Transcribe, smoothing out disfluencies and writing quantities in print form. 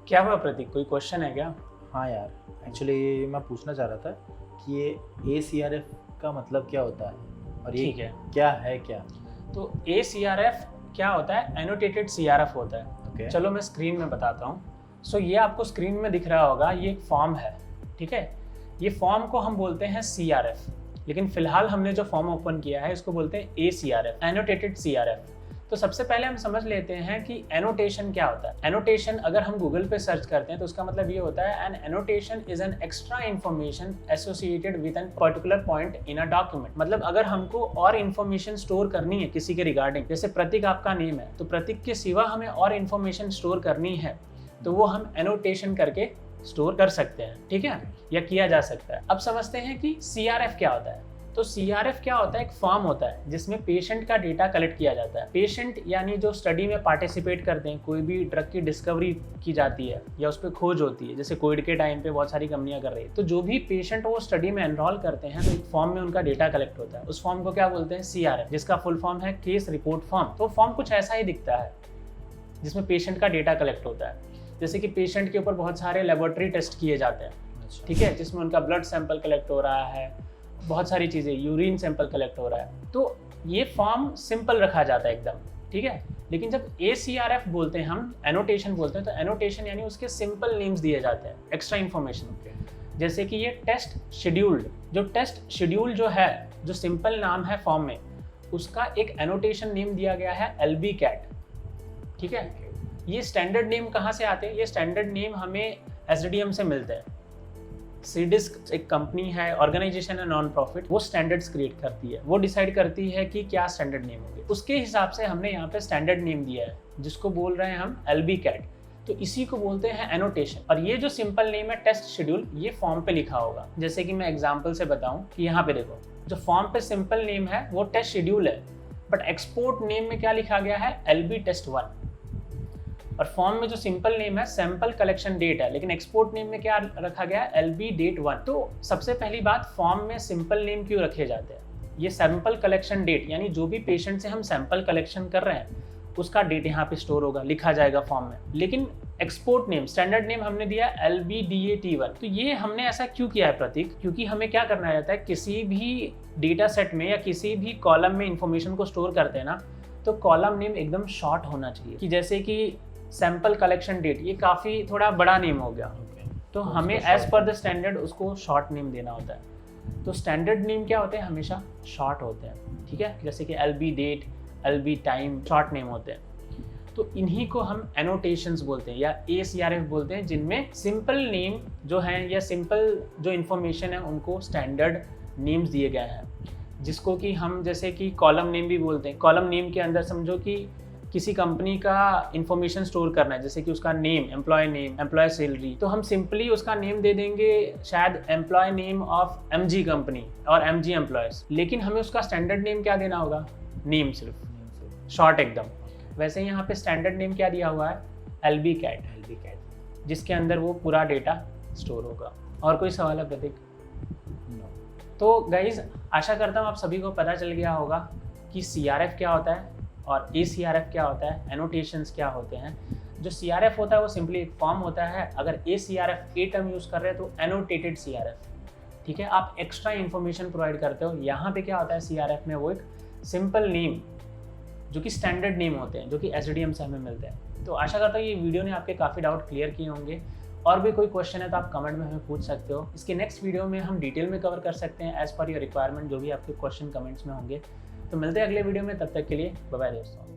क्या हुआ प्रतीक, कोई क्वेश्चन है क्या? हाँ यार, एक्चुअली मैं पूछना चाह रहा था कि ये ACRF का मतलब क्या होता है और ये ठीक है, क्या है क्या? तो ACRF क्या होता है? एनोटेटेड CRF होता है। ओके। चलो मैं स्क्रीन में बताता हूँ। सो ये आपको स्क्रीन में दिख रहा होगा, ये एक फॉर्म है, ठीक है। ये फॉर्म को हम बोलते हैं CRF, लेकिन फिलहाल हमने जो फॉर्म ओपन किया है इसको बोलते हैं ACRF, एनोटेटेड CRF। तो सबसे पहले हम समझ लेते हैं कि एनोटेशन क्या होता है। एनोटेशन अगर हम गूगल पे सर्च करते हैं तो उसका मतलब ये होता है an annotation is an extra information associated with an particular point in a document. मतलब अगर हमको और इन्फॉर्मेशन स्टोर करनी है किसी के रिगार्डिंग, जैसे प्रतीक आपका नेम है, तो प्रतीक के सिवा हमें और इन्फॉर्मेशन स्टोर करनी है तो वो हम एनोटेशन करके स्टोर कर सकते हैं, ठीक है, या किया जा सकता है। अब समझते हैं कि CRF क्या होता है। तो CRF क्या होता है? एक फॉर्म होता है जिसमें पेशेंट का डेटा कलेक्ट किया जाता है। पेशेंट यानी जो स्टडी में पार्टिसिपेट करते हैं, कोई भी ड्रग की डिस्कवरी की जाती है या उस पर खोज होती है, जैसे कोविड के टाइम पे बहुत सारी कंपनियां कर रही है, तो जो भी पेशेंट वो स्टडी में एनरोल करते हैं तो एक फॉर्म में उनका डेटा कलेक्ट होता है। उस फॉर्म को क्या बोलते हैं? CRF, जिसका फुल फॉर्म है केस रिपोर्ट फॉर्म। तो फॉर्म कुछ ऐसा ही दिखता है जिसमें पेशेंट का डेटा कलेक्ट होता है। जैसे कि पेशेंट के ऊपर बहुत सारे लेबोरेटरी टेस्ट किए जाते हैं, ठीक है, जिसमें उनका ब्लड सैंपल कलेक्ट हो रहा है, बहुत सारी चीज़ें, यूरिन सैंपल कलेक्ट हो रहा है। तो ये फॉर्म सिंपल रखा जाता है एकदम, ठीक है। लेकिन जब ACRF बोलते हैं, हम एनोटेशन बोलते हैं, तो एनोटेशन यानी उसके सिंपल नेम्स दिए जाते हैं, एक्स्ट्रा इन्फॉर्मेशन। जैसे कि ये टेस्ट शेड्यूल्ड, जो टेस्ट शेड्यूल जो है, जो सिंपल नाम है फॉर्म में, उसका एक एनोटेशन नेम दिया गया है LBCAT, ठीक है। ये स्टैंडर्ड नेम कहाँ से आते हैं? ये स्टैंडर्ड नेम हमें SDM से मिलते हैं। सीडिस्क एक कंपनी है, ऑर्गेनाइजेशन है, नॉन प्रॉफिट, वो स्टैंडर्ड्स क्रिएट करती है, वो डिसाइड करती है कि क्या स्टैंडर्ड नेम होंगे। उसके हिसाब से हमने यहाँ पे स्टैंडर्ड नेम दिया है जिसको बोल रहे हैं हम LBCAT। तो इसी को बोलते हैं एनोटेशन। और ये जो सिंपल नेम है टेस्ट शेड्यूल, ये फॉर्म पे लिखा होगा। जैसे कि मैं एग्जाम्पल से बताऊं कि यहाँ पे देखो, जो फॉर्म पे सिंपल नेम है वो टेस्ट शेड्यूल है, बट एक्सपोर्ट नेम में क्या लिखा गया है? LB test 1। और फॉर्म में जो सिंपल नेम है सैंपल कलेक्शन डेट है, लेकिन एक्सपोर्ट नेम में क्या रखा गया है? LB date 1। तो सबसे पहली बात, फॉर्म में सिंपल नेम क्यों रखे जाते हैं? ये सैंपल कलेक्शन डेट, यानी जो भी पेशेंट से हम सैंपल कलेक्शन कर रहे हैं उसका डेट यहाँ पे स्टोर होगा, लिखा जाएगा फॉर्म में। लेकिन एक्सपोर्ट नेम, स्टैंडर्ड नेम हमने दिया LBDAT1। तो ये हमने ऐसा क्यों किया है प्रतीक? क्योंकि हमें क्या करना रहता है, किसी भी डेटा सेट में या किसी भी कॉलम में इंफॉर्मेशन को स्टोर करते हैं ना, तो कॉलम नेम एकदम शॉर्ट होना चाहिए। कि जैसे कि सैंपल कलेक्शन डेट, ये काफ़ी थोड़ा बड़ा नेम हो गया, तो हमें एज पर द स्टैंडर्ड उसको शॉर्ट नेम देना होता है। तो स्टैंडर्ड नेम क्या होते हैं? हमेशा शॉर्ट होते हैं, ठीक है। जैसे कि LB date, LB time, short name होते हैं। तो इन्हीं को हम एनोटेशंस बोलते हैं या ACRF बोलते हैं, जिनमें सिंपल नेम जो हैं या सिंपल जो इन्फॉर्मेशन है उनको स्टैंडर्ड नेम्स दिए गए हैं, जिसको कि हम जैसे कि कॉलम नेम भी बोलते हैं। कॉलम नेम के अंदर समझो कि किसी कंपनी का इंफॉर्मेशन स्टोर करना है, जैसे कि उसका नेम, नेम, एम्प्लॉय सैलरी, तो हम सिंपली उसका नेम दे देंगे शायद employ name of MG company और MG एम्प्लॉयज, लेकिन हमें उसका स्टैंडर्ड नेम क्या देना होगा? नेम, सिर्फ शॉर्ट एकदम। वैसे यहाँ पे स्टैंडर्ड नेम क्या दिया हुआ है? LBCAT, जिसके अंदर वो पूरा डेटा स्टोर होगा। और कोई सवाल है प्रतीक? तो गाइज, आशा करता हूँ आप सभी को पता चल गया होगा कि CRF क्या होता है और ACRF क्या होता है, एनोटेशंस क्या होते हैं। जो CRF होता है वो सिंपली एक फॉर्म होता है। अगर ACRF ए टर्म यूज़ कर रहे हैं तो एनोटेटेड CRF, ठीक है, आप एक्स्ट्रा इन्फॉर्मेशन प्रोवाइड करते हो। यहाँ पे क्या होता है CRF में? वो एक सिंपल नेम जो कि स्टैंडर्ड नेम होते हैं, जो कि SDM से हमें मिलते हैं। तो आशा करता हूँ ये वीडियो ने आपके काफ़ी डाउट क्लियर किए होंगे। और भी कोई क्वेश्चन है तो आप कमेंट में हमें पूछ सकते हो। इसके नेक्स्ट वीडियो में हम डिटेल में कवर कर सकते हैं एज पर योर रिक्वायरमेंट, जो भी आपके क्वेश्चन कमेंट्स में होंगे। तो मिलते हैं अगले वीडियो में, तब तक के लिए बाय बाय दोस्तों।